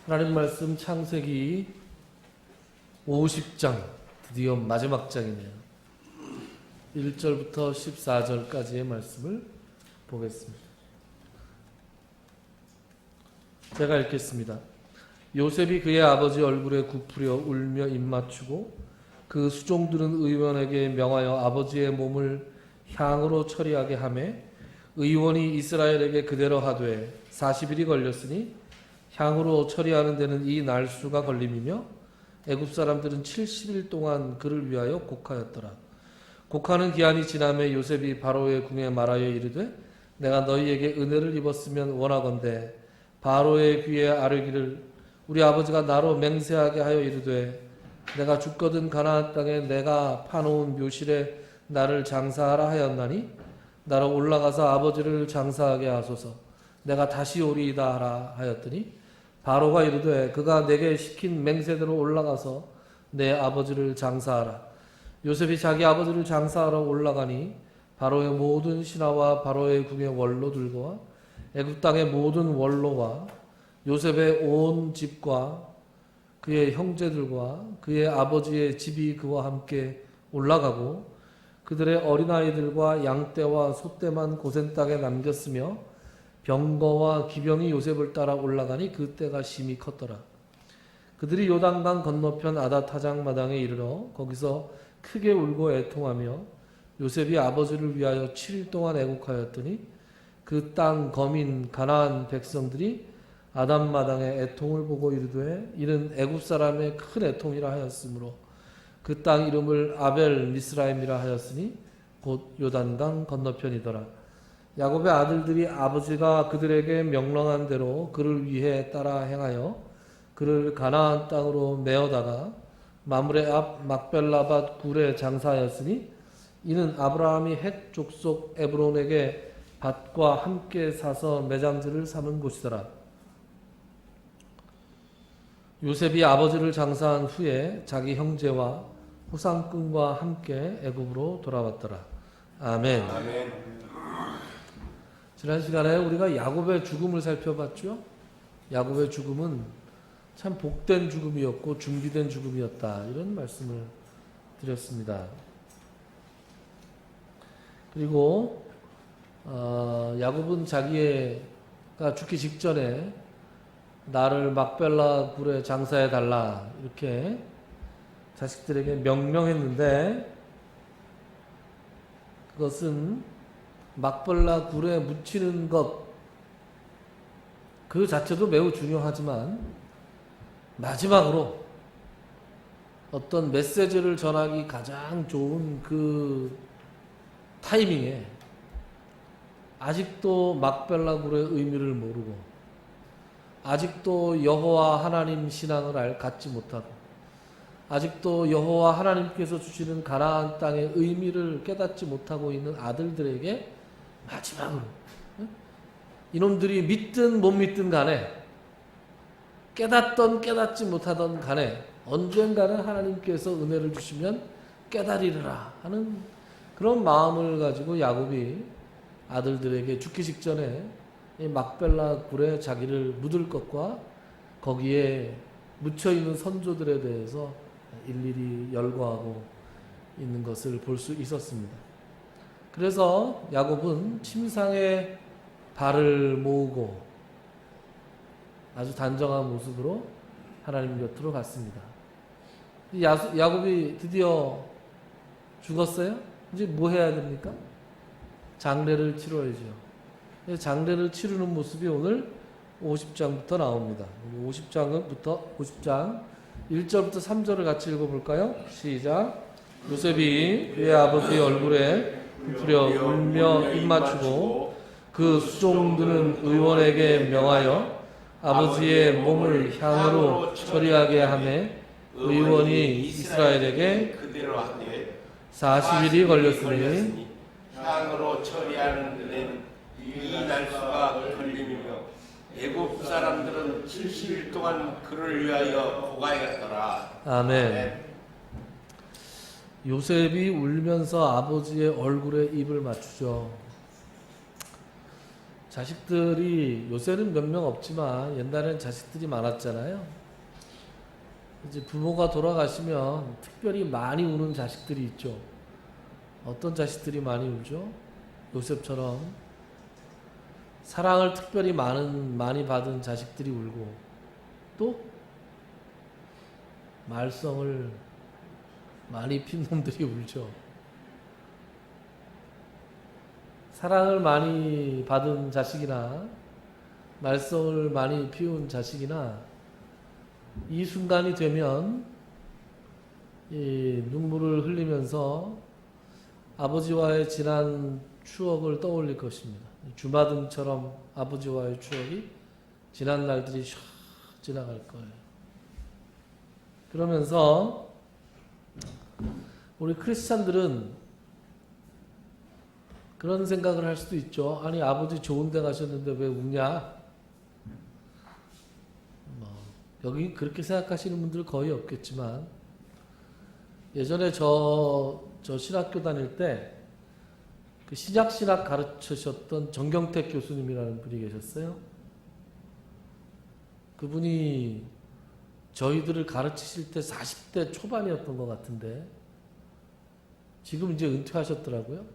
하나님 말씀 창세기 50장 드디어 마지막 장이네요. 1절부터 14절까지의 말씀을 보겠습니다. 제가 읽겠습니다. 요셉이 그의 아버지 얼굴에 굽으려 울며 입맞추고 그 수종들은 의원에게 명하여 아버지의 몸을 향으로 처리하게 하매 의원이 이스라엘에게 그대로 하되 40일이 걸렸으니 향으로 처리하는 데는 이 날수가 걸림이며 애굽 사람들은 70일 동안 그를 위하여 곡하였더라. 곡하는 기한이 지남에 요셉이 바로의 궁에 말하여 이르되 내가 너희에게 은혜를 입었으면 원하건대 바로의 귀에 아뢰기를 우리 아버지가 나로 맹세하게 하여 이르되 내가 죽거든 가나안 땅에 내가 파놓은 묘실에 나를 장사하라 하였나니 나로 올라가서 아버지를 장사하게 하소서 내가 다시 오리이다 하라 하였더니 바로가 이르되 그가 내게 시킨 맹세대로 올라가서 내 아버지를 장사하라. 요셉이 자기 아버지를 장사하러 올라가니 바로의 모든 신하와 바로의 궁의 원로들과 애굽 땅의 모든 원로와 요셉의 온 집과 그의 형제들과 그의 아버지의 집이 그와 함께 올라가고 그들의 어린아이들과 양떼와 소떼만 고센 땅에 남겼으며 병거와 기병이 요셉을 따라 올라가니 그 때가 심히 컸더라. 그들이 요단강 건너편 아닷타장 마당에 이르러 거기서 크게 울고 애통하며 요셉이 아버지를 위하여 7일 동안 애곡하였더니 그 땅 거민 가나안 백성들이 아담 마당에 애통을 보고 이르되 이는 애굽 사람의 큰 애통이라 하였으므로 그 땅 이름을 아벨 미스라임이라 하였으니 곧 요단강 건너편이더라. 야곱의 아들들이 아버지가 그들에게 명령한 대로 그를 위해 따라 행하여 그를 가나안 땅으로 메어다가 마므레 앞 막벨라밧 굴에 장사하였으니 이는 아브라함이 헷 족속 에브론에게 밭과 함께 사서 매장지를 삼은 곳이더라. 요셉이 아버지를 장사한 후에 자기 형제와 호상꾼과 함께 애굽으로 돌아왔더라. 아멘. 아멘. 지난 시간에 우리가 야곱의 죽음을 살펴봤죠. 야곱의 죽음은 참 복된 죽음이었고 준비된 죽음이었다, 이런 말씀을 드렸습니다. 그리고 야곱은 자기가 죽기 직전에 나를 막벨라 굴에 장사해 달라 이렇게 자식들에게 명령했는데 그것은 막벨라 굴에 묻히는 것 그 자체도 매우 중요하지만 마지막으로 어떤 메시지를 전하기 가장 좋은 그 타이밍에 아직도 막벨라 굴의 의미를 모르고 아직도 여호와 하나님 신앙을 갖지 못하고 아직도 여호와 하나님께서 주시는 가나안 땅의 의미를 깨닫지 못하고 있는 아들들에게 마지막으로 이놈들이 믿든 못 믿든 간에 깨닫던 깨닫지 못하던 간에 언젠가는 하나님께서 은혜를 주시면 깨달으리라 하는 그런 마음을 가지고 야곱이 아들들에게 죽기 직전에 이 막벨라 굴에 자기를 묻을 것과 거기에 묻혀있는 선조들에 대해서 일일이 열거하고 있는 것을 볼 수 있었습니다. 그래서 야곱은 침상에 발을 모으고 아주 단정한 모습으로 하나님 곁으로 갔습니다. 야곱이 드디어 죽었어요? 이제 뭐 해야 됩니까? 장례를 치러야죠. 장례를 치르는 모습이 오늘 50장부터 나옵니다. 50장 1절부터 3절을 같이 읽어볼까요? 시작. 요셉이 그의 아버지의 얼굴에 굽으려 울며 입맞추고 그 수종들은 의원에게 명하여 아버지의 몸을 향으로 처리하게 하매 의원이 이스라엘에게 그대로 하되 40일이 걸렸으니 향으로 처리하는 데는 이 날수가 걸림이며 애굽 사람들은 70일 동안 그를 위하여 고가하였더라. 아멘. 요셉이 울면서 아버지의 얼굴에 입을 맞추죠. 자식들이 요새는 몇 명 없지만 옛날에는 자식들이 많았잖아요. 이제 부모가 돌아가시면 특별히 많이 우는 자식들이 있죠. 어떤 자식들이 많이 울죠? 요셉처럼 사랑을 특별히 많이 받은 자식들이 울고, 또 말썽을 많이 핀 놈들이 울죠. 사랑을 많이 받은 자식이나 말썽을 많이 피운 자식이나 이 순간이 되면 이 눈물을 흘리면서 아버지와의 지난 추억을 떠올릴 것입니다. 주마등처럼 아버지와의 추억이 지난 날들이 샥 지나갈 거예요. 그러면서 우리 크리스찬들은 그런 생각을 할 수도 있죠. 아니, 아버지 좋은 데 가셨는데 왜 웃냐? 여기 그렇게 생각하시는 분들 거의 없겠지만, 예전에 저 신학교 다닐 때 그 신약 가르치셨던 정경택 교수님이라는 분이 계셨어요. 그분이 저희들을 가르치실 때 40대 초반이었던 것 같은데 지금 이제 은퇴하셨더라고요.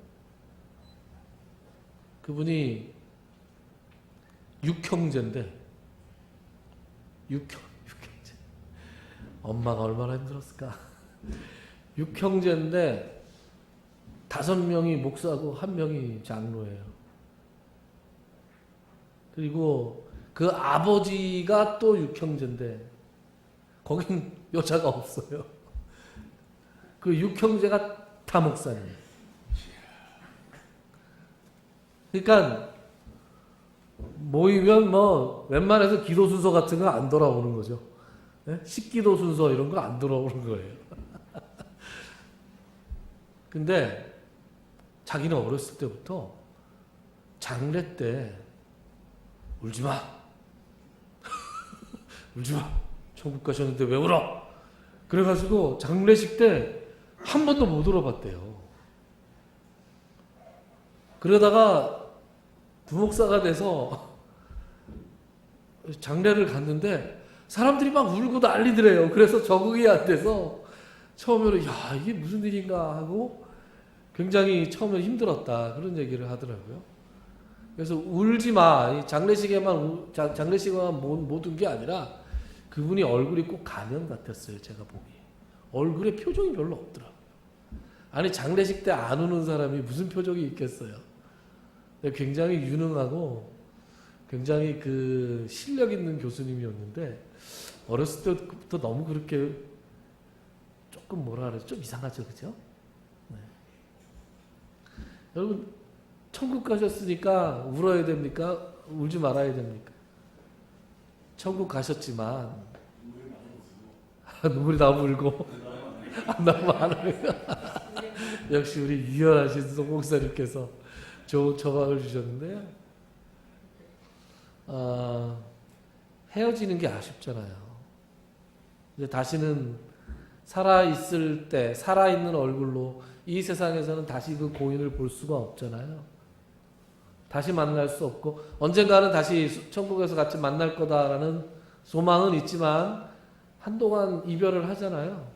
그분이 육형제인데, 육형제. 엄마가 얼마나 힘들었을까. 육형제인데 5명이 목사고 1명이 장로예요. 그리고 그 아버지가 또 육형제인데 거긴 여자가 없어요. 그 육형제가 다 목사님. 그러니까 모이면 뭐 웬만해서 기도 순서 같은 거 안 돌아오는 거죠. 네? 식기도 순서 이런 거 안 돌아오는 거예요. 근데 자기는 어렸을 때부터 장례 때 울지 마. 울지 마. 천국 가셨는데 왜 울어? 그래가지고 장례식 때 한 번도 못 울어봤대요. 그러다가 부목사가 돼서 장례를 갔는데 사람들이 막 울고 난리더래요. 그래서 적응이 안 돼서 처음에는 야, 이게 무슨 일인가 하고 굉장히 처음에 힘들었다, 그런 얘기를 하더라고요. 그래서 울지 마. 장례식에만 못 운 게 아니라 그분이 얼굴이 꼭 가면 같았어요. 제가 보기 얼굴에 표정이 별로 없더라고요. 아니, 장례식 때 안 우는 사람이 무슨 표정이 있겠어요. 굉장히 유능하고 굉장히 그 실력 있는 교수님이었는데 어렸을 때부터 너무 그렇게 조금 뭐라 그러죠? 좀 이상하죠, 그죠? 네. 여러분, 천국 가셨으니까 울어야 됩니까? 울지 말아야 됩니까? 천국 가셨지만 눈물이 나고 울고 안 나면 안 하면 역시 우리 유연하신 송목사님께서 좋은 처방을 주셨는데요. 헤어지는 게 아쉽잖아요. 이제 다시는 살아있을 때 살아있는 얼굴로 이 세상에서는 다시 그 고인을 볼 수가 없잖아요. 다시 만날 수 없고 언젠가는 다시 천국에서 같이 만날 거다라는 소망은 있지만 한동안 이별을 하잖아요.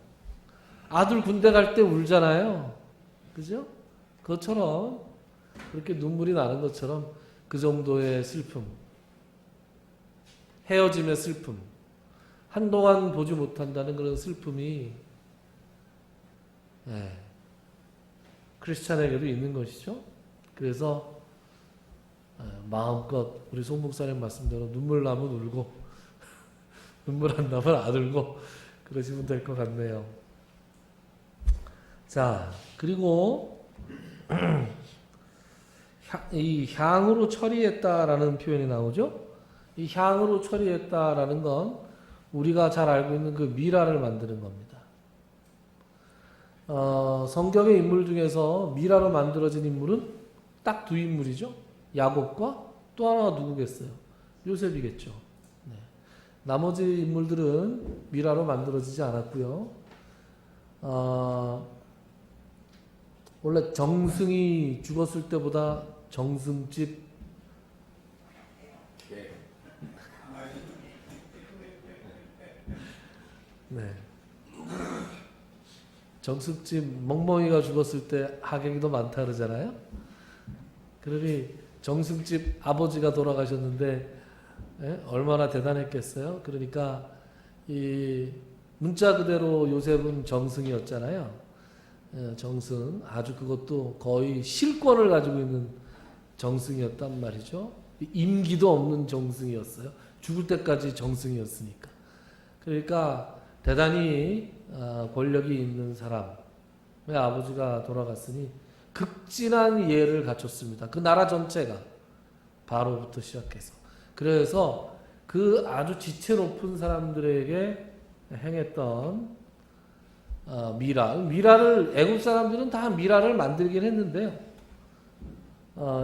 아들 군대 갈 때 울잖아요. 그죠? 그것처럼 그렇게 눈물이 나는 것처럼 그 정도의 슬픔, 헤어짐의 슬픔, 한동안 보지 못한다는 그런 슬픔이 크리스찬에게도 있는 것이죠. 그래서 마음껏 우리 송 목사님 말씀대로 눈물 나면 울고 눈물 안 나면 안 울고 그러시면 될 것 같네요. 자, 그리고 이 향으로 처리했다라는 표현이 나오죠. 이 향으로 처리했다라는 건 우리가 잘 알고 있는 그 미라를 만드는 겁니다. 성경의 인물 중에서 미라로 만들어진 인물은 딱 2인물이죠. 야곱과 또 하나가 누구겠어요? 요셉이겠죠. 네. 나머지 인물들은 미라로 만들어지지 않았고요. 원래 정승이 죽었을 때보다 정승집 네. 정숙집 멍멍이가 죽었을 때 하객이도 많다 그러잖아요. 그러니 정숙집 아버지가 돌아가셨는데 얼마나 대단했겠어요. 그러니까 이 문자 그대로 요셉은 정승이었잖아요. 정승, 아주 그것도 거의 실권을 가지고 있는 정승이었단 말이죠. 임기도 없는 정승이었어요. 죽을 때까지 정승이었으니까. 그러니까 대단히 권력이 있는 사람의 아버지가 돌아갔으니 극진한 예를 갖췄습니다. 그 나라 전체가 바로부터 시작해서. 그래서 그 아주 지체 높은 사람들에게 행했던 미라를 애국 사람들은 다 미라를 만들긴 했는데요.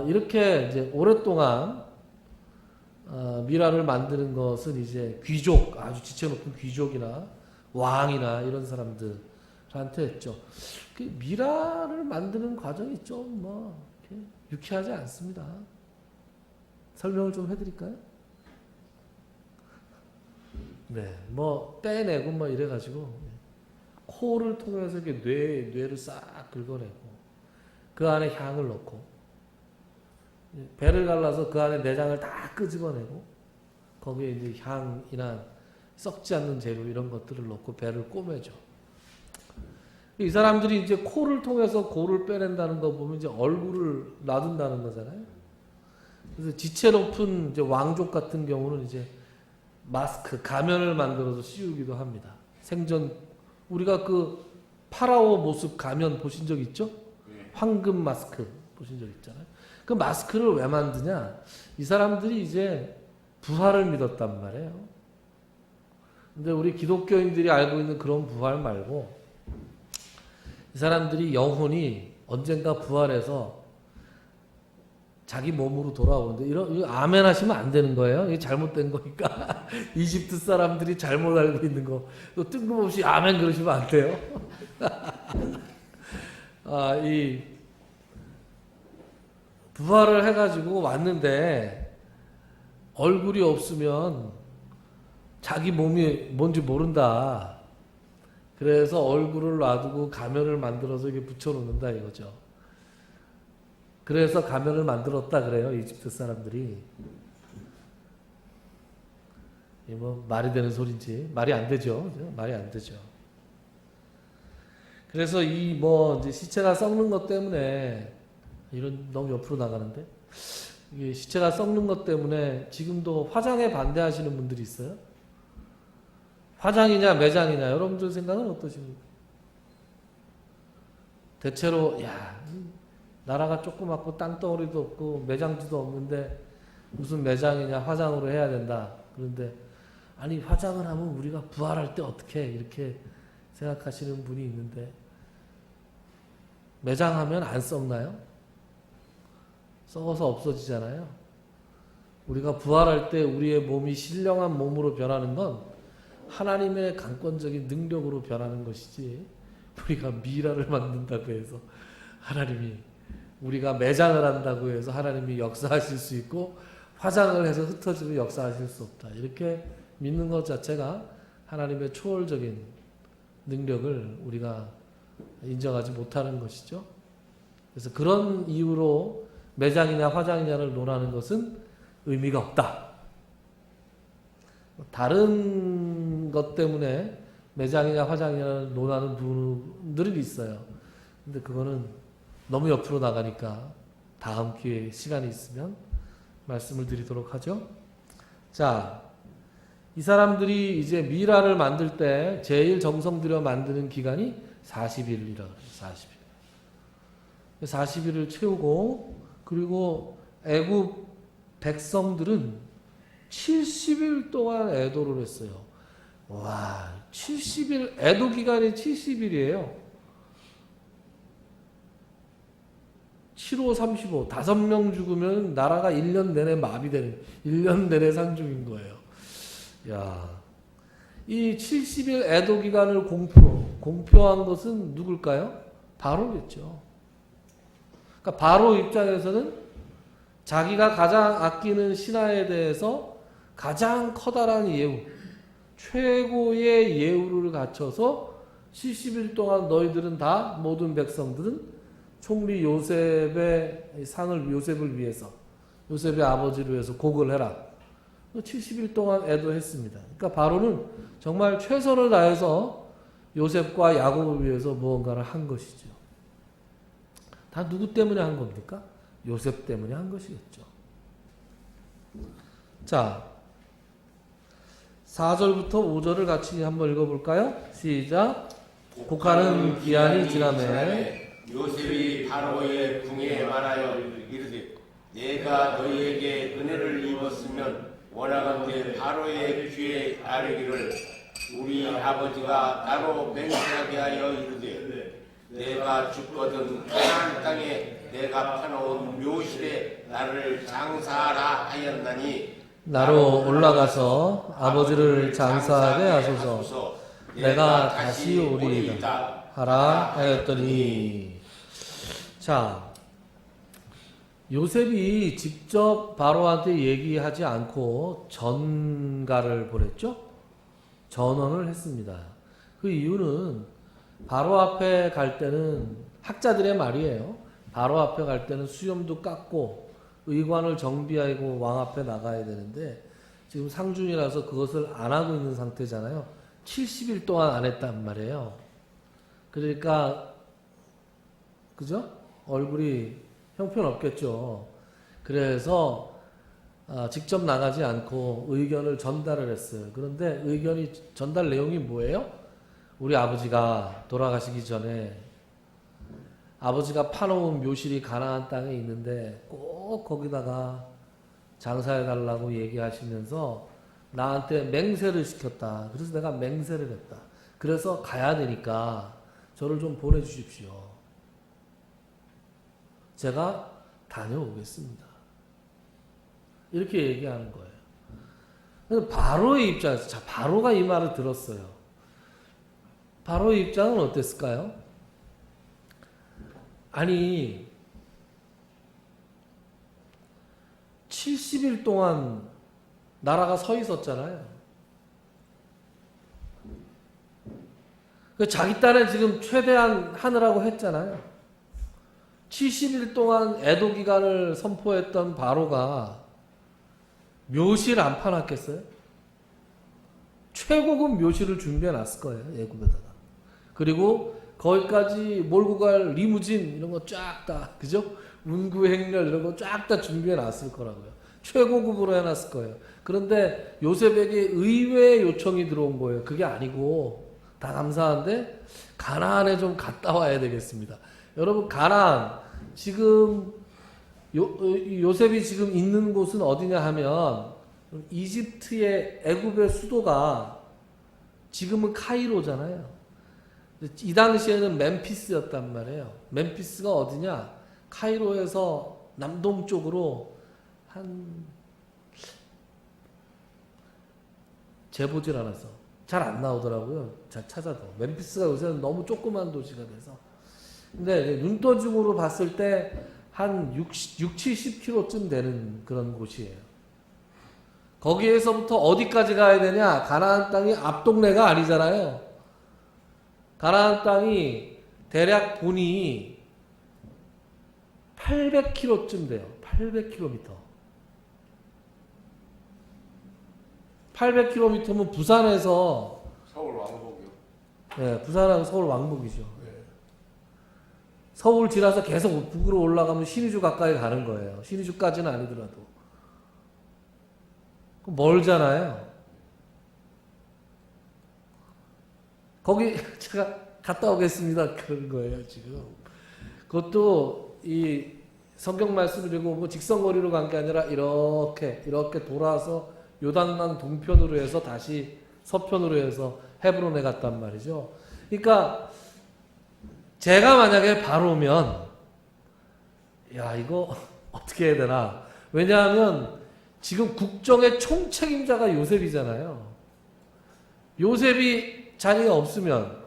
이렇게 이제 오랫동안 미라를 만드는 것은 이제 귀족, 아주 지체 높은 귀족이나 왕이나 이런 사람들한테 했죠. 그 미라를 만드는 과정이 좀 유쾌하지 않습니다. 설명을 좀 해드릴까요? 네, 떼내고 이래가지고 코를 통해서 이렇게 뇌를 싹 긁어내고 그 안에 향을 넣고 배를 갈라서 그 안에 내장을 다 끄집어내고 거기에 이제 향이나 썩지 않는 재료 이런 것들을 넣고 배를 꼬매죠. 이 사람들이 이제 코를 통해서 고를 빼낸다는 거 보면 이제 얼굴을 놔둔다는 거잖아요. 그래서 지체 높은 이제 왕족 같은 경우는 이제 마스크, 가면을 만들어서 씌우기도 합니다. 생전 우리가 그 파라오 모습 가면 보신 적 있죠? 황금 마스크 보신 적 있잖아요. 그 마스크를 왜 만드냐? 이 사람들이 이제 부활을 믿었단 말이에요. 근데 우리 기독교인들이 알고 있는 그런 부활 말고 이 사람들이 영혼이 언젠가 부활해서 자기 몸으로 돌아오는데 이거 아멘 하시면 안 되는 거예요. 이게 잘못된 거니까. 이집트 사람들이 잘못 알고 있는 거 또 뜬금없이 아멘 그러시면 안 돼요. 이 부활을 해가지고 왔는데 얼굴이 없으면 자기 몸이 뭔지 모른다. 그래서 얼굴을 놔두고 가면을 만들어서 이게 붙여놓는다 이거죠. 그래서 가면을 만들었다 그래요. 이집트 사람들이. 말이 되는 소리인지 말이 안 되죠. 말이 안 되죠. 그래서 이제 시체가 썩는 것 때문에 이런 너무 옆으로 나가는데 이게 시체가 썩는 것 때문에 지금도 화장에 반대하시는 분들이 있어요. 화장이냐 매장이냐 여러분들 생각은 어떠십니까? 대체로 나라가 조그맣고 땅덩어리도 없고 매장지도 없는데 무슨 매장이냐 화장으로 해야 된다. 그런데 아니 화장을 하면 우리가 부활할 때 어떻게 이렇게 생각하시는 분이 있는데 매장하면 안 썩나요? 썩어서 없어지잖아요. 우리가 부활할 때 우리의 몸이 신령한 몸으로 변하는 건 하나님의 강권적인 능력으로 변하는 것이지 우리가 미라를 만든다고 해서 하나님이 우리가 매장을 한다고 해서 하나님이 역사하실 수 있고 화장을 해서 흩어지면 역사하실 수 없다. 이렇게 믿는 것 자체가 하나님의 초월적인 능력을 우리가 인정하지 못하는 것이죠. 그래서 그런 이유로 매장이냐 화장이냐를 논하는 것은 의미가 없다. 다른 것 때문에 매장이냐 화장이냐를 논하는 분들은 있어요. 근데 그거는 너무 옆으로 나가니까 다음 기회에 시간이 있으면 말씀을 드리도록 하죠. 자, 이 사람들이 이제 미라를 만들 때 제일 정성 들여 만드는 기간이 40일이라고 해요. 40일. 40일을 채우고 그리고 애굽 백성들은 70일 동안 애도를 했어요. 와, 70일, 애도 기간이 70일이에요. 7호 35, 5명 죽으면 나라가 1년 내내 마비되는, 1년 내내 상중인 거예요. 야, 이 70일 애도 기간을 공표한 것은 누굴까요? 바로겠죠. 그러니까 바로 입장에서는 자기가 가장 아끼는 신하에 대해서 가장 커다란 예우, 최고의 예우를 갖춰서 70일 동안 너희들은 다 모든 백성들은 총리 요셉의 상을 요셉을 위해서 요셉의 아버지를 위해서 곡을 해라. 70일 동안 애도했습니다. 그러니까 바로는 정말 최선을 다해서 요셉과 야곱을 위해서 무언가를 한 것이죠. 다 누구 때문에 한 겁니까? 요셉 때문에 한 것이겠죠. 자, 4절부터 5절을 같이 한번 읽어볼까요? 시작. 곡하는 기한이 지나매 요셉이 바로의 궁에 말하여 이르되 내가 너희에게 은혜를 입었으면 원하건대 바로의 귀에 아뢰기를 우리 아버지가 나로 맹세하게 하여 이르되 내가 죽거든 가나안 땅에 내가 파놓은 묘실에 나를 장사하라 하였나니 나로 올라가서 아버지를 장사하게 하소서. 내가 다시 오리이다 하라 하였더니. 자, 요셉이 직접 바로한테 얘기하지 않고 전가를 보냈죠? 전언을 했습니다. 그 이유는 바로 앞에 갈 때는 학자들의 말이에요. 바로 앞에 갈 때는 수염도 깎고 의관을 정비하고 왕 앞에 나가야 되는데 지금 상중이라서 그것을 안 하고 있는 상태잖아요. 70일 동안 안 했단 말이에요. 그러니까 그죠? 얼굴이 형편없겠죠. 그래서 직접 나가지 않고 의견을 전달을 했어요. 그런데 의견이 전달 내용이 뭐예요? 우리 아버지가 돌아가시기 전에 아버지가 파놓은 묘실이 가나안 땅에 있는데 꼭 거기다가 장사해달라고 얘기하시면서 나한테 맹세를 시켰다. 그래서 내가 맹세를 했다. 그래서 가야 되니까 저를 좀 보내주십시오. 제가 다녀오겠습니다. 이렇게 얘기하는 거예요. 그래서 바로의 입장에서, 자, 바로가 이 말을 들었어요. 바로의 입장은 어땠을까요? 아니, 70일 동안 나라가 서 있었잖아요. 자기 딴에 지금 최대한 하느라고 했잖아요. 70일 동안 애도 기간을 선포했던 바로가 묘실 안 파놨겠어요? 최고급 묘실을 준비해 놨을 거예요. 애굽에다가. 그리고 거기까지 몰고 갈 리무진 이런 거 쫙 다, 그죠? 운구 행렬 이런 거 쫙 다 준비해 놨을 거라고요. 최고급으로 해놨을 거예요. 그런데 요셉에게 의외의 요청이 들어온 거예요. 그게 아니고 다 감사한데 가나안에 좀 갔다 와야 되겠습니다. 여러분, 가나안 지금 요셉이 지금 있는 곳은 어디냐 하면 이집트의 애굽의 수도가 지금은 카이로잖아요. 이 당시에는 멤피스였단 말이에요. 멤피스가 어디냐? 카이로에서 남동쪽으로 한 재보질 않아서 잘 안 나오더라고요. 잘 찾아도. 멤피스가 요새는 너무 조그만 도시가 돼서. 근데 눈도중으로 봤을 때 한 70km쯤 되는 그런 곳이에요. 거기에서부터 어디까지 가야 되냐? 가나안 땅이 앞동네가 아니잖아요. 가나안 땅이 대략 본이 800km쯤 돼요. 800km. 800km면 부산에서 서울 왕복이요. 네, 부산하고 서울 왕복이죠. 서울 지나서 계속 북으로 올라가면 신의주 가까이 가는 거예요. 신의주까지는 아니더라도. 멀잖아요. 거기 제가 갔다 오겠습니다. 그런 거예요, 지금. 그것도 이 성경 말씀을 읽어보면 직선거리로 간 게 아니라 이렇게 돌아서 요단강 동편으로 해서 다시 서편으로 해서 헤브론에 갔단 말이죠. 그러니까 제가 만약에 바로면 야, 이거 어떻게 해야 되나? 왜냐하면 지금 국정의 총책임자가 요셉이잖아요. 요셉이 자리가 없으면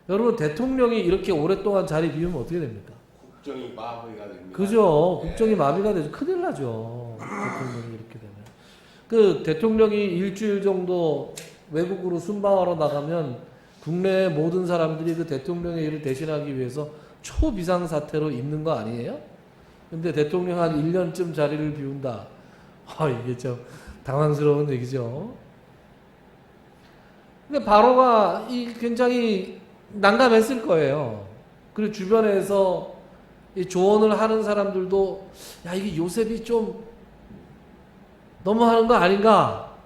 여러분, 대통령이 이렇게 오랫동안 자리 비우면 어떻게 됩니까? 국정이 마비가 됩니다. 그죠? 국정이 마비가 되죠. 큰일 나죠. 대통령이 이렇게 되면. 그 대통령이 일주일 정도 외국으로 순방하러 나가면 국내의 모든 사람들이 그 대통령의 일을 대신하기 위해서 초비상사태로 있는 거 아니에요? 근데 대통령 한 1년쯤 자리를 비운다. 이게 좀 당황스러운 얘기죠. 근데 바로가 굉장히 난감했을 거예요. 그리고 주변에서 이 조언을 하는 사람들도 야, 이게 요셉이 좀 너무하는 거 아닌가?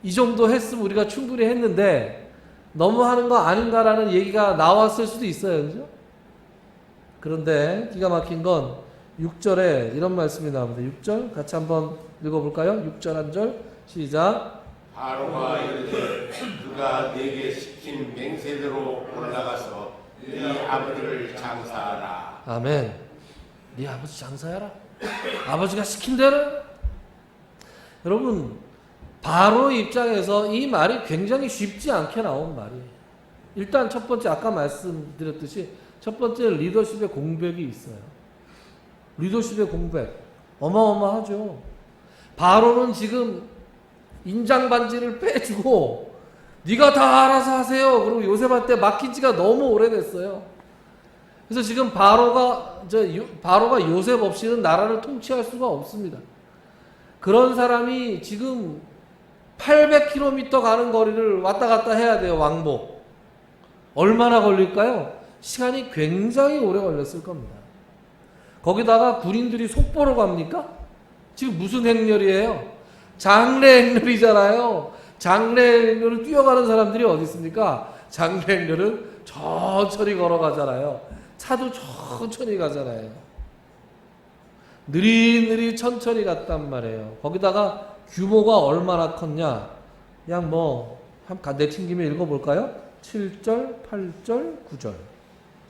이 정도 했으면 우리가 충분히 했는데 너무하는 거 아닌가라는 얘기가 나왔을 수도 있어요. 그죠? 그런데 기가 막힌 건 6절에 이런 말씀이 나옵니다. 6절 같이 한번 읽어볼까요? 6절 한 절 시작. 바로가 이르되 그가 내게 시킨 맹세대로 올라가서 네 아버지를 장사하라. 아멘. 네 아버지 장사해라. 아버지가 시킨 대로. 여러분, 바로 입장에서 이 말이 굉장히 쉽지 않게 나온 말이에요. 일단 첫 번째 아까 말씀드렸듯이 첫 번째 리더십의 공백이 있어요. 리더십의 공백 어마어마하죠. 바로는 지금 인장 반지를 빼주고 네가 다 알아서 하세요. 그리고 요셉한테 맡긴 지가 너무 오래됐어요. 그래서 지금 바로가 요셉 없이는 나라를 통치할 수가 없습니다. 그런 사람이 지금 800km 가는 거리를 왔다 갔다 해야 돼요. 왕복. 얼마나 걸릴까요? 시간이 굉장히 오래 걸렸을 겁니다. 거기다가 군인들이 속보로 갑니까? 지금 무슨 행렬이에요? 장례 행렬이잖아요. 장례 행렬을 뛰어가는 사람들이 어디 있습니까? 장례 행렬은 천천히 걸어가잖아요. 차도 천천히 가잖아요. 느릿느릿 천천히 갔단 말이에요. 거기다가 규모가 얼마나 컸냐? 그냥 한번 내친김에 읽어볼까요? 7절, 8절, 9절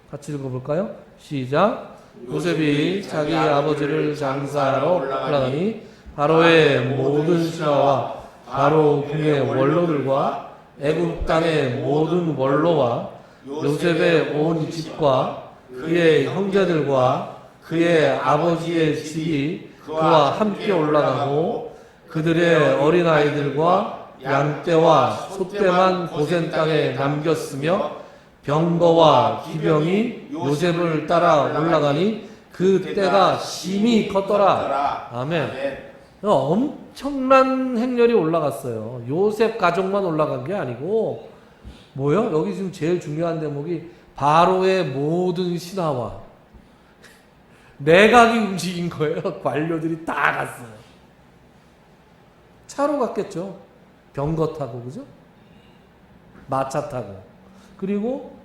같이 읽어볼까요? 시작. 요셉이 자기 아버지를 장사하러 올라가니 바로의 모든 신하와 바로 궁의 원로들과 애굽 땅의 모든 원로와 요셉의 온 집과 그의 형제들과 그의 아버지의 집이 그와 함께 올라가고 그들의 어린아이들과 양떼와 소떼만 고센 땅에 남겼으며 병거와 기병이 요셉을 따라 올라가니 그 때가 심히 컸더라. 아멘. 엄청난 행렬이 올라갔어요. 요셉 가족만 올라간 게 아니고 뭐요? 여기 지금 제일 중요한 대목이 바로의 모든 신하와 내각이 움직인 거예요. 관료들이 다 갔어요. 차로 갔겠죠. 병거 타고, 그죠? 마차 타고. 그리고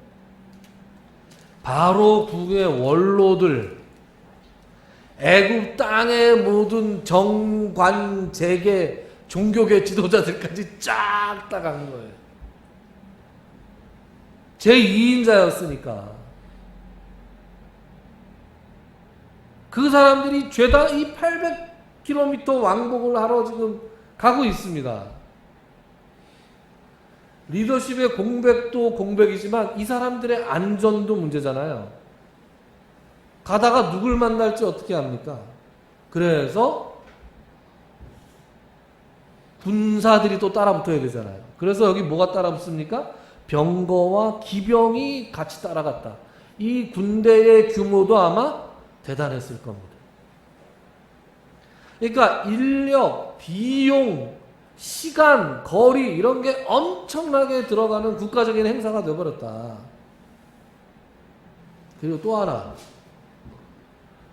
바로 국의 원로들, 애굽 땅의 모든 정관, 재계, 종교계 지도자들까지 쫙 다 간 거예요. 제2인자였으니까. 그 사람들이 죄다 이 800km 왕복을 하러 지금 가고 있습니다. 리더십의 공백도 공백이지만 이 사람들의 안전도 문제잖아요. 가다가 누굴 만날지 어떻게 합니까? 그래서 군사들이 또 따라 붙어야 되잖아요. 그래서 여기 뭐가 따라 붙습니까? 병거와 기병이 같이 따라갔다. 이 군대의 규모도 아마 대단했을 겁니다. 그러니까 인력, 비용, 시간, 거리 이런 게 엄청나게 들어가는 국가적인 행사가 되어버렸다. 그리고 또 하나,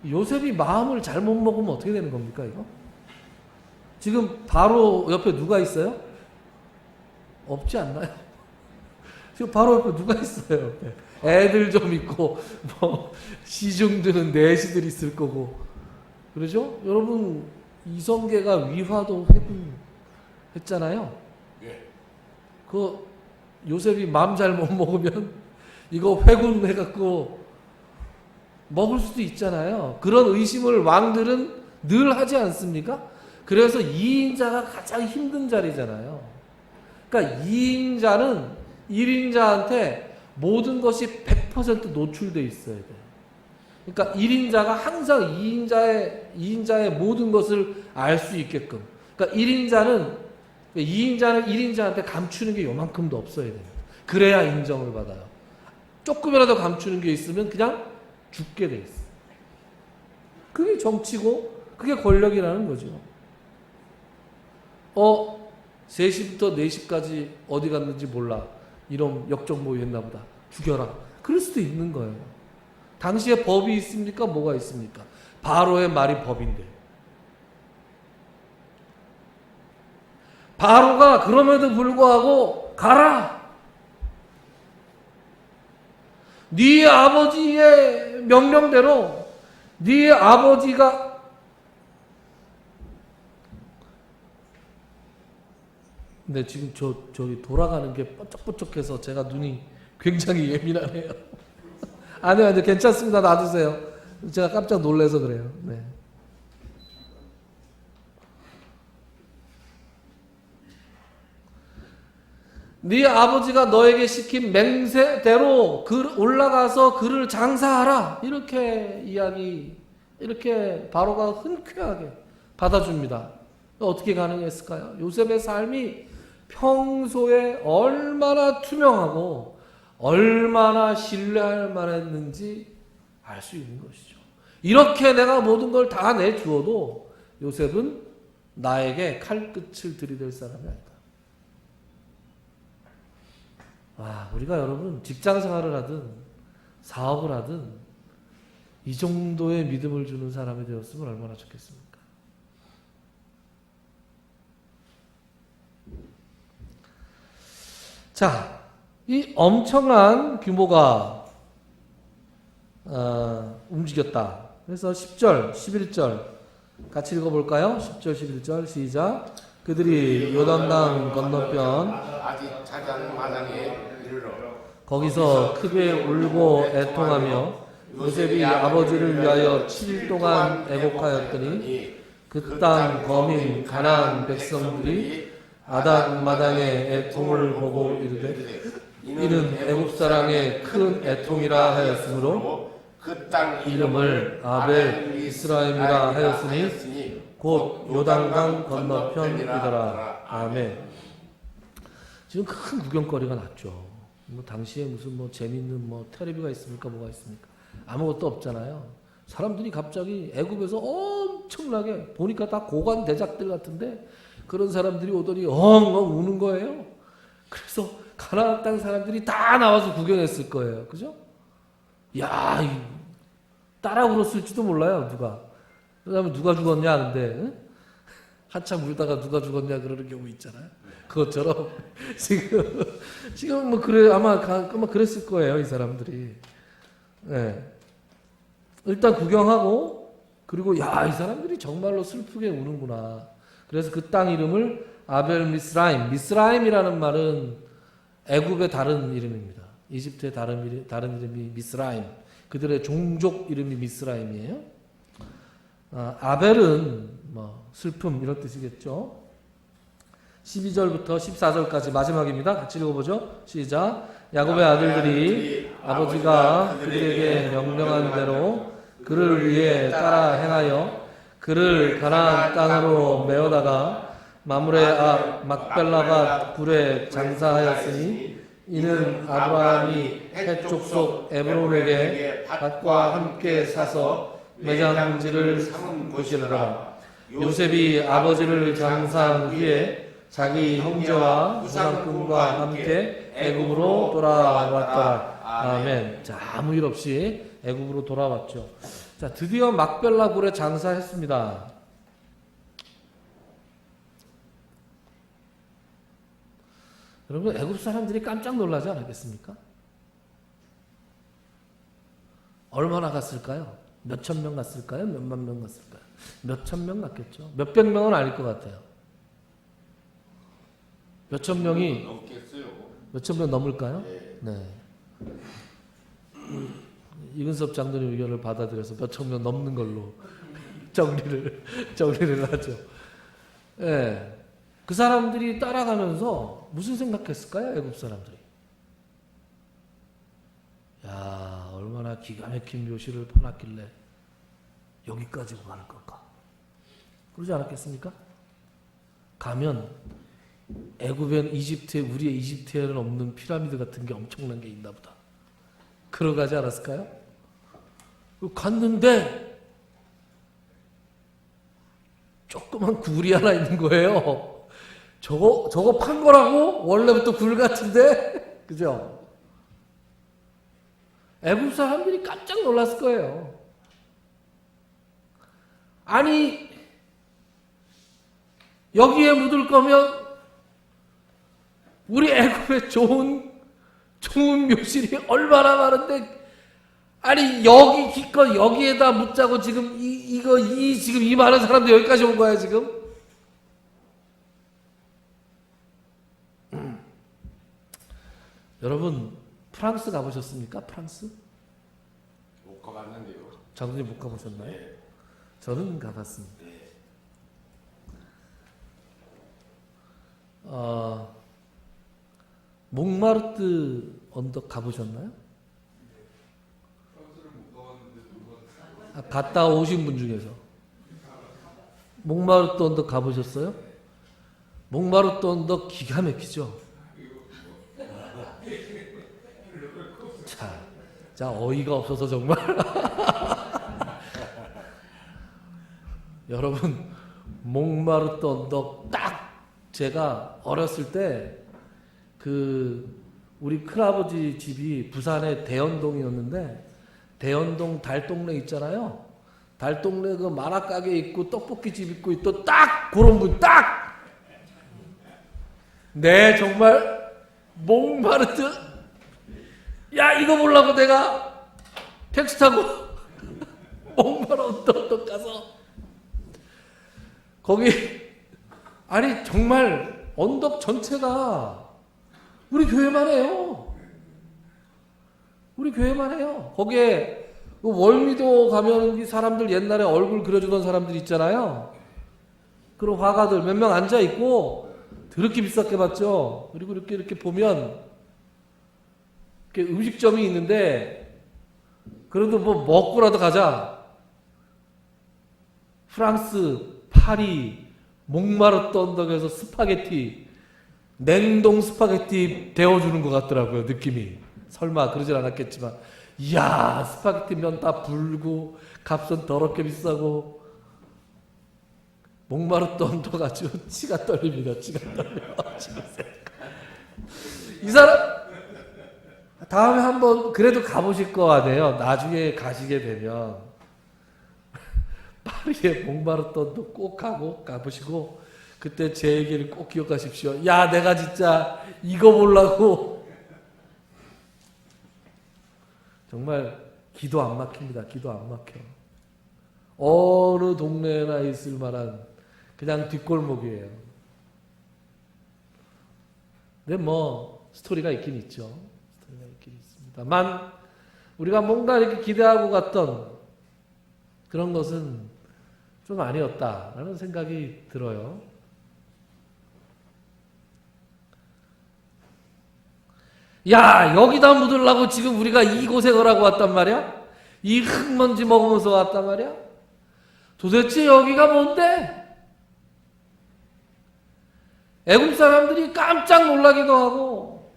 요셉이 마음을 잘못 먹으면 어떻게 되는 겁니까 이거? 지금 바로 옆에 누가 있어요? 없지 않나요? 지금 바로 옆에 누가 있어요? 옆에. 애들 좀 있고 시중 드는 내시들 있을 거고 그러죠? 여러분 이성계가 위화도 했잖아요. 예. 그 요셉이 마음 잘못 먹으면 이거 회군해갖고 먹을 수도 있잖아요. 그런 의심을 왕들은 늘 하지 않습니까? 그래서 2인자가 가장 힘든 자리잖아요. 그러니까 2인자는 1인자한테 모든 것이 100% 노출되어 있어야 돼요. 그러니까 1인자가 항상 2인자의 모든 것을 알 수 있게끔. 그러니까 1인자는 2인자는 1인자한테 감추는 게 요만큼도 없어야 돼요. 그래야 인정을 받아요. 조금이라도 감추는 게 있으면 그냥 죽게 돼 있어. 그게 정치고 그게 권력이라는 거죠. 3시부터 4시까지 어디 갔는지 몰라. 이런 역적 모의했나 보다. 죽여라. 그럴 수도 있는 거예요. 당시에 법이 있습니까? 뭐가 있습니까? 바로의 말이 법인데. 바로가 그럼에도 불구하고 가라. 네 아버지의 명령대로 네 아버지가 근데 지금 저기 돌아가는 게 번쩍번쩍해서 제가 눈이 굉장히 예민하네요. 아니요, 괜찮습니다. 놔두세요. 제가 깜짝 놀라서 그래요. 네. 네 아버지가 너에게 시킨 맹세대로 올라가서 그를 장사하라. 이렇게 바로가 흔쾌하게 받아줍니다. 어떻게 가능했을까요? 요셉의 삶이 평소에 얼마나 투명하고 얼마나 신뢰할 만했는지 알 수 있는 것이죠. 이렇게 내가 모든 걸 다 내주어도 요셉은 나에게 칼끝을 들이댈 사람이 아니다. 우리가 여러분 직장 생활을 하든 사업을 하든 이 정도의 믿음을 주는 사람이 되었으면 얼마나 좋겠습니까? 자, 이 엄청난 규모가 움직였다. 그래서 10절, 11절 같이 읽어볼까요? 10절, 11절 시작. 그들이 요단강 건너편 아직 자장 마당에 이르러 거기서 크게 울고 애통하며 요셉이 아버지를 위하여 7일 동안 애곡하였더니 그 땅 거민 가나안 백성들이 아단 마당의 애통을 보고 이르되 이는 애굽 사람의 큰 애통이라 하였으므로 그 땅 이름을 아벨 미스라임이라 하였으니 곧 요단강 건너편이더라. 아멘. 지금 큰 구경거리가 났죠. 당시에 무슨 재밌는 텔레비가 있습니까? 뭐가 있습니까? 아무것도 없잖아요. 사람들이 갑자기 애굽에서 엄청나게 보니까 다 고관 대작들 같은데 그런 사람들이 오더니 엉엉 우는 거예요. 그래서 가나안 땅 사람들이 다 나와서 구경했을 거예요. 그죠? 야, 따라 울었을지도 몰라요, 누가. 그다음에 누가 죽었냐, 근데 한참 울다가 누가 죽었냐 그러는 경우 있잖아요. 그것처럼 지금 그래 아마 그랬을 거예요, 이 사람들이. 네. 일단 구경하고 그리고 이 사람들이 정말로 슬프게 우는구나. 그래서 그 땅 이름을 아벨 미스라임이라는 말은 애굽의 다른 이름입니다. 이집트의 다른 이름이 미스라임. 그들의 종족 이름이 미스라임이에요. 아벨은 슬픔 이런 뜻이겠죠. 12절부터 14절까지 마지막입니다. 같이 읽어보죠. 시작. 야곱의 아들들이 아버지가 그들에게 명령한 대로 그를 위해 따라 행하여 그를 가나안 땅으로 메어다가 마므레 앞 막벨라가 굴에 장사하였으니 이는 아브라함이 헷 족속 에브론에게 밭과 함께 사서 매장지를 삼은 곳이라. 요셉이 아버지를 장사한 후에 자기 형제와 후상꾼과 함께 애굽으로 돌아왔더라. 아멘. 자, 아무 일 없이 애굽으로 돌아왔죠. 자, 드디어 막벨라 굴에 장사했습니다. 여러분, 애굽 사람들이 깜짝 놀라지 않았겠습니까? 얼마나 갔을까요? 몇천 명 갔을까요? 몇만 명 갔을까요? 몇천 명 갔겠죠. 몇백 명은 아닐 것 같아요. 몇천 명이 넘겠어요. 몇천 명 넘을까요? 네. 이근섭 장로님 의견을 받아들여서 몇천 명 넘는 걸로 정리를 하죠. 네. 그 사람들이 따라가면서 무슨 생각했을까요? 애굽 사람들이. 야, 얼마나 기가 막힌 묘시를 펴놨길래 여기까지 가는 걸까? 그러지 않았겠습니까? 가면 애굽엔 이집트에 우리의 이집트에는 없는 피라미드 같은 게 엄청난 게 있나 보다. 그러 가지 않았을까요? 갔는데 조그만 굴이 하나 있는 거예요. 저거 판 거라고? 원래부터 굴 같은데? 그죠? 애굽 사람들이 깜짝 놀랐을 거예요. 아니, 여기에 묻을 거면 우리 애굽에 좋은 묘실이 얼마나 많은데, 아니 여기 기껏 여기에다 묻자고 지금 지금 이 많은 사람들 여기까지 온 거야 지금. 여러분 프랑스 가보셨습니까? 프랑스? 못 가봤는데요. 장군님 못 가보셨나요? 네. 저는 가봤습니다. 네. 몽마르트 언덕 가보셨나요? 갔다 오신 분 중에서 몽마르트 언덕 가보셨어요? 몽마르트 언덕 기가 막히죠? 자 어이가 없어서 정말 여러분 몽마르트 언덕 딱 제가 어렸을 때 우리 큰아버지 집이 부산의 대연동이었는데 대연동 달동네 있잖아요. 달동네 그 만화가게 있고 떡볶이 집 있고 또 딱 그런 분 딱. 네 정말 몽마르트 야 이거 보려고 내가 택시 타고 몽마르트 언덕 가서 거기 아니 정말 언덕 전체가 우리 교회만 해요. 우리 교회만 해요. 거기에 월미도 가면 이 사람들 옛날에 얼굴 그려주던 사람들 있잖아요. 그런 화가들 몇 명 앉아 있고 더럽게 비싸게 봤죠. 그리고 이렇게 보면 이렇게 음식점이 있는데 그래도 뭐 먹고라도 가자. 프랑스 파리 몽마르트 언덕에서 스파게티 냉동 스파게티 데워주는 것 같더라고요. 느낌이. 설마 그러진 않았겠지만 이야 스파게티 면 다 불고 값은 더럽게 비싸고 몽마르트 언덕 아주 치가 떨립니다. 치가 떨려. 이 사람 다음에 한번 그래도 가보실 거 같아요. 나중에 가시게 되면 파리에 몽마르트 언덕 꼭 가보시고 그때 제 얘기를 꼭 기억하십시오. 야 내가 진짜 이거 보려고 정말 기도 안 막힙니다. 기도 안 막혀. 어느 동네나 있을 만한 그냥 뒷골목이에요. 근데 뭐 스토리가 있긴 있죠. 스토리가 있긴 있습니다만 우리가 뭔가 이렇게 기대하고 갔던 그런 것은 좀 아니었다라는 생각이 들어요. 야 여기다 묻으려고 지금 우리가 이 고생을 하고 왔단 말이야? 이 흙먼지 먹으면서 왔단 말이야? 도대체 여기가 뭔데? 애굽 사람들이 깜짝 놀라기도 하고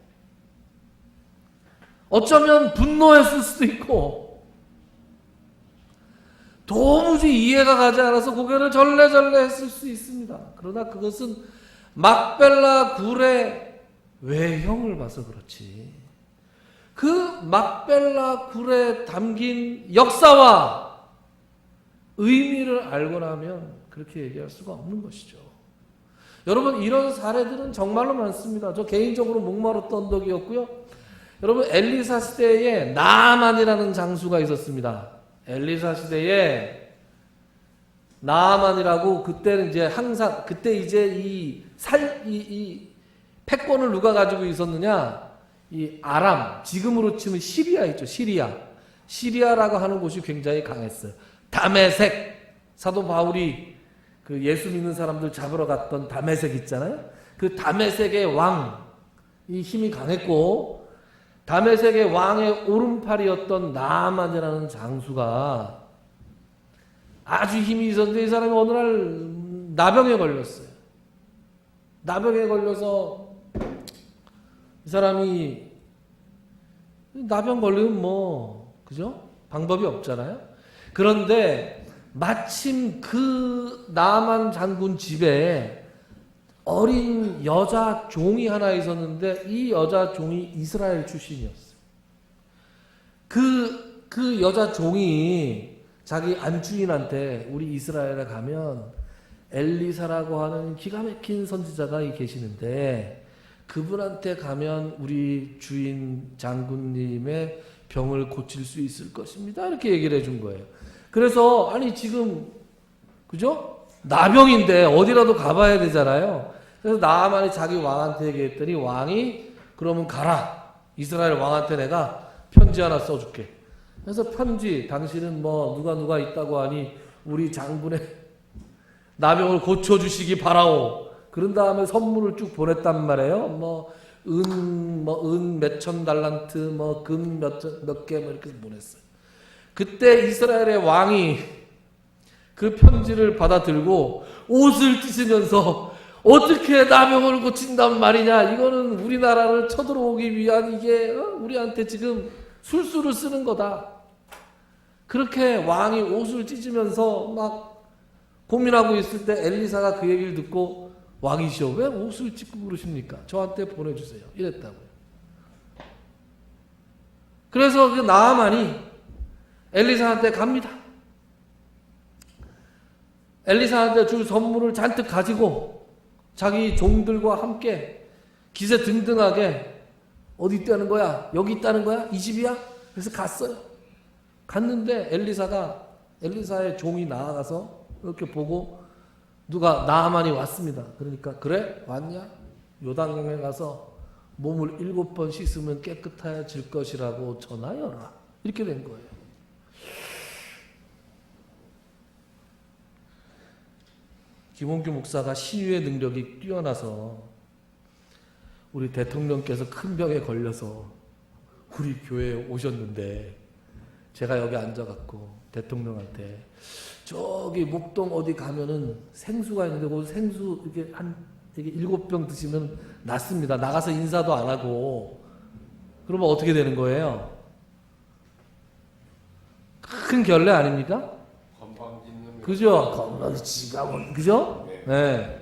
어쩌면 분노했을 수도 있고 도무지 이해가 가지 않아서 고개를 절레절레 했을 수 있습니다. 그러나 그것은 막벨라 굴의 외형을 봐서 그렇지 그 막벨라 굴에 담긴 역사와 의미를 알고 나면 그렇게 얘기할 수가 없는 것이죠. 여러분 이런 사례들은 정말로 많습니다. 저 개인적으로 몽마르트 언덕이었고요. 여러분 엘리사 시대에 나아만이라는 장수가 있었습니다. 엘리사 시대에 나아만이라고 그때는 이제 항상 그때 이제 이 패권을 누가 가지고 있었느냐? 이 아람, 지금으로 치면 시리아 있죠. 시리아라고 하는 곳이 굉장히 강했어요. 다메섹, 사도 바울이 그 예수 믿는 사람들 잡으러 갔던 다메섹 있잖아요. 그 다메섹의 왕이 힘이 강했고 다메섹의 왕의 오른팔이었던 나아만이라는 장수가 아주 힘이 있었는데 이 사람이 어느 날 나병에 걸렸어요. 나병에 걸려서 이 사람이 나병 걸리면 뭐 그죠? 방법이 없잖아요. 그런데 마침 그 나만 장군 집에 어린 여자 종이 하나 있었는데 이 여자 종이 이스라엘 출신이었어요. 그 여자 종이 자기 안주인한테 우리 이스라엘에 가면 엘리사라고 하는 기가 막힌 선지자가 계시는데 그분한테 가면 우리 주인 장군님의 병을 고칠 수 있을 것입니다. 이렇게 얘기를 해준 거예요. 그래서 아니 지금 그죠? 나병인데 어디라도 가봐야 되잖아요. 그래서 나아만이 자기 왕한테 얘기했더니 왕이 그러면 가라. 이스라엘 왕한테 내가 편지 하나 써줄게. 그래서 편지 당신은 뭐 누가 있다고 하니 우리 장군의 나병을 고쳐주시기 바라오. 그런 다음에 선물을 쭉 보냈단 말이에요. 은 몇천 달란트, 금 몇 개 이렇게 보냈어요. 그때 이스라엘의 왕이 그 편지를 받아 들고 옷을 찢으면서 어떻게 나병을 고친단 말이냐. 이거는 우리나라를 쳐들어오기 위한 이게 우리한테 지금 술수를 쓰는 거다. 그렇게 왕이 옷을 찢으면서 막 고민하고 있을 때 엘리사가 그 얘기를 듣고 왕이시여 왜 옷을 찢고 그러십니까? 저한테 보내주세요. 이랬다고요. 그래서 그 나아만이 엘리사한테 갑니다. 엘리사한테 줄 선물을 잔뜩 가지고 자기 종들과 함께 기세등등하게 어디 있다는 거야? 여기 있다는 거야? 이 집이야? 그래서 갔어요. 갔는데 엘리사의 종이 나아가서 이렇게 보고 누가 나아만이 왔습니다. 그러니까 그래? 왔냐? 요단강에 가서 몸을 7번 씻으면 깨끗해질 것이라고 전하여라. 이렇게 된 거예요. 김홍규 목사가 신유의 능력이 뛰어나서 우리 대통령께서 큰 병에 걸려서 우리 교회에 오셨는데 제가 여기 앉아갖고 대통령한테 저기 목동 어디 가면은 생수가 있는데 그 생수 이렇게 이렇게 7병 드시면 낫습니다. 나가서 인사도 안 하고 그러면 어떻게 되는 거예요? 큰 결례 아닙니까? 그죠? 건방지가 그죠? 네.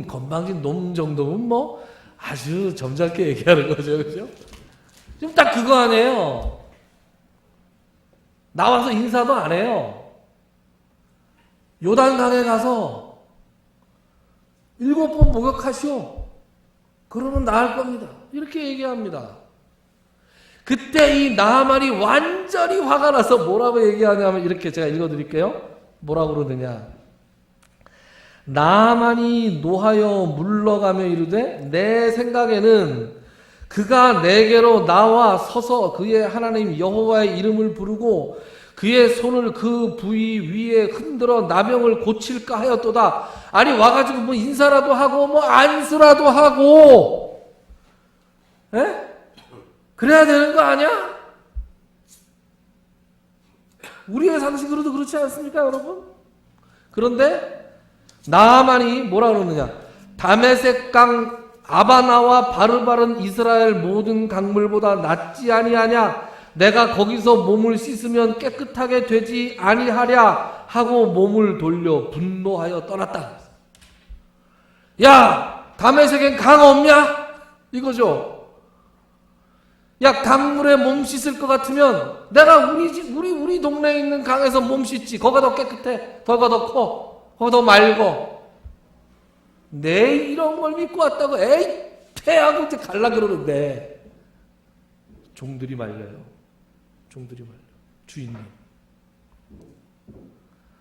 건방진 놈 정도면 뭐 아주 점잖게 얘기하는 거죠, 그죠? 지금 딱 그거 아니에요. 나와서 인사도 안 해요. 요단강에 가서 7번 목욕하시오. 그러면 나을 겁니다. 이렇게 얘기합니다. 그때 이 나아만이 완전히 화가 나서 뭐라고 얘기하냐면 이렇게 제가 읽어드릴게요. 뭐라고 그러느냐. 나아만이 노하여 물러가며 이르되 내 생각에는 그가 내게로 나와 서서 그의 하나님 여호와의 이름을 부르고 그의 손을 그 부위 위에 흔들어 나병을 고칠까 하였도다. 아니 와가지고 뭐 인사라도 하고 뭐 안수라도 하고 에? 그래야 되는 거 아니야? 우리의 상식으로도 그렇지 않습니까, 여러분? 그런데 나아만이 뭐라 그러느냐? 다메섹 강 아바나와 바르바른 이스라엘 모든 강물보다 낫지 아니하냐? 내가 거기서 몸을 씻으면 깨끗하게 되지 아니하랴 하고 몸을 돌려 분노하여 떠났다. 야, 다메섹엔 강 없냐? 이거죠. 야, 강물에 몸 씻을 것 같으면 내가 우리 동네에 있는 강에서 몸 씻지. 거기가 더 깨끗해. 거기가 더 커. 거기가 더 맑어. 내 이런 걸 믿고 왔다고 에이 패하고 이제 갈라 그러는데 종들이 말려요. 종들이 말려. 주인님.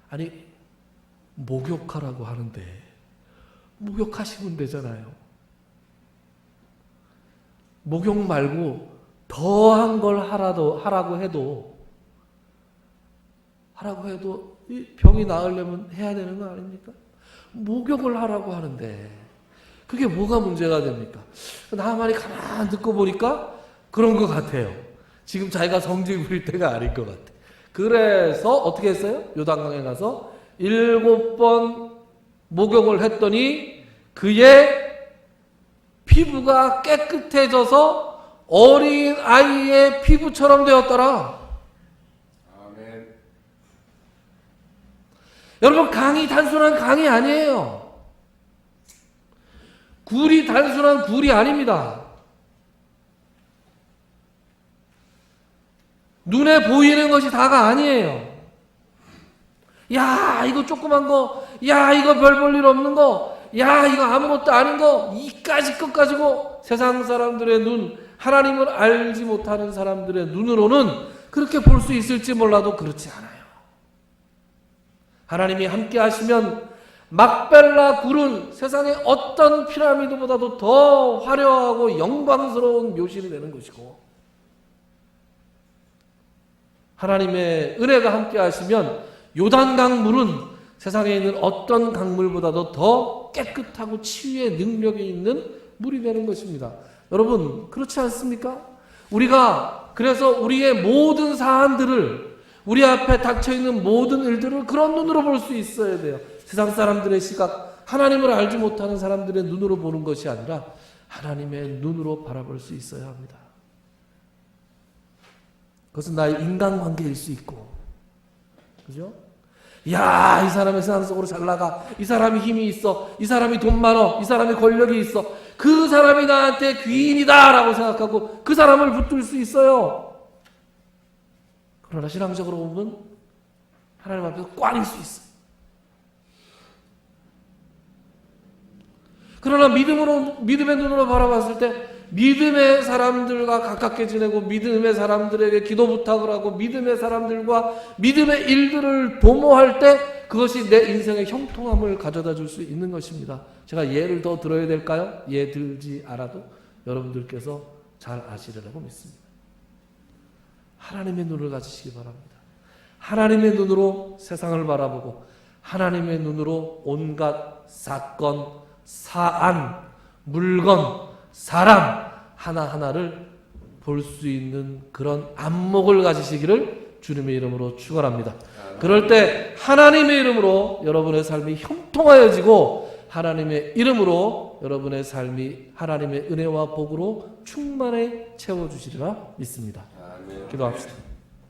아니 목욕하라고 하는데 목욕하시면 되잖아요. 목욕 말고 더한 걸 하라고 해도 이 병이 나으려면 해야 되는 거 아닙니까? 목욕을 하라고 하는데 그게 뭐가 문제가 됩니까? 나아만이 가만히 듣고 보니까 그런 것 같아요. 지금 자기가 성질 부릴 때가 아닐 것 같아. 그래서 어떻게 했어요? 요단강에 가서 7번 목욕을 했더니 그의 피부가 깨끗해져서 어린 아이의 피부처럼 되었더라. 아멘. 여러분, 강이 단순한 강이 아니에요. 굴이 단순한 굴이 아닙니다. 눈에 보이는 것이 다가 아니에요. 야, 이거 조그만 거, 야, 이거 별 볼 일 없는 거, 야, 이거 아무것도 아닌 거, 이까지 것 가지고 세상 사람들의 눈, 하나님을 알지 못하는 사람들의 눈으로는 그렇게 볼 수 있을지 몰라도 그렇지 않아요. 하나님이 함께 하시면 막벨라 굴은 세상의 어떤 피라미드보다도 더 화려하고 영광스러운 묘실이 되는 것이고, 하나님의 은혜가 함께 하시면 요단강 물은 세상에 있는 어떤 강물보다도 더 깨끗하고 치유의 능력이 있는 물이 되는 것입니다. 여러분, 그렇지 않습니까? 우리가 그래서 우리의 모든 사안들을, 우리 앞에 닥쳐있는 모든 일들을 그런 눈으로 볼 수 있어야 돼요. 세상 사람들의 시각, 하나님을 알지 못하는 사람들의 눈으로 보는 것이 아니라 하나님의 눈으로 바라볼 수 있어야 합니다. 그것은 나의 인간관계일 수 있고, 그죠? 야, 이 사람이 세상 속으로 잘 나가, 이 사람이 힘이 있어, 이 사람이 돈 많어, 이 사람이 권력이 있어, 그 사람이 나한테 귀인이다 라고 생각하고 그 사람을 붙들 수 있어요. 그러나 신앙적으로 보면 하나님 앞에서 꽝일 수 있어요. 그러나 믿음의 눈으로 바라봤을 때 믿음의 사람들과 가깝게 지내고, 믿음의 사람들에게 기도 부탁을 하고, 믿음의 사람들과 믿음의 일들을 도모할 때 그것이 내 인생의 형통함을 가져다 줄 수 있는 것입니다. 제가 예를 더 들어야 될까요? 예 들지 않아도 여러분들께서 잘 아시리라고 믿습니다. 하나님의 눈을 가지시기 바랍니다. 하나님의 눈으로 세상을 바라보고, 하나님의 눈으로 온갖 사건, 사안, 물건, 사람 하나하나를 볼 수 있는 그런 안목을 가지시기를 주님의 이름으로 축원합니다. 그럴 때 하나님의 이름으로 여러분의 삶이 형통하여지고, 하나님의 이름으로 여러분의 삶이 하나님의 은혜와 복으로 충만히 채워주시리라 믿습니다. 기도합시다.